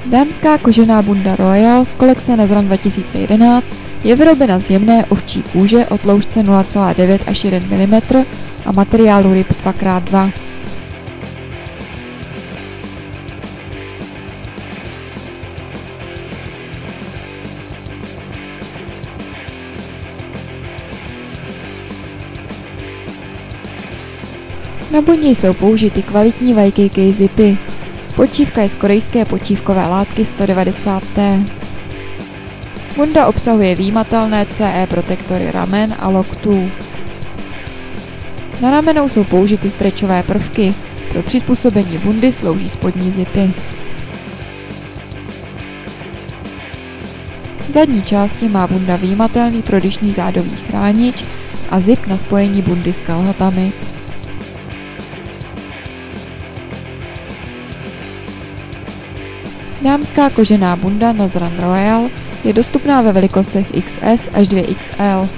Dámská kožená bunda Royal z kolekce Nezran 2011 je vyrobena z jemné ovčí kůže o tloušťce 0,9 až 1 mm a materiálu RIP 2x2. Na bundě jsou použity kvalitní YKK zipy. Počívka je z korejské počívkové látky 190T. Bunda obsahuje vyjímatelné CE protektory ramen a loktů. Na ramenou jsou použity stretchové prvky. Pro přizpůsobení bundy slouží spodní zipy. V zadní části má bunda vyjímatelný prodyšný zádový chránič a zip na spojení bundy s kalhotami. Dámská kožená bunda Nezran Royal je dostupná ve velikostech XS až 2XL.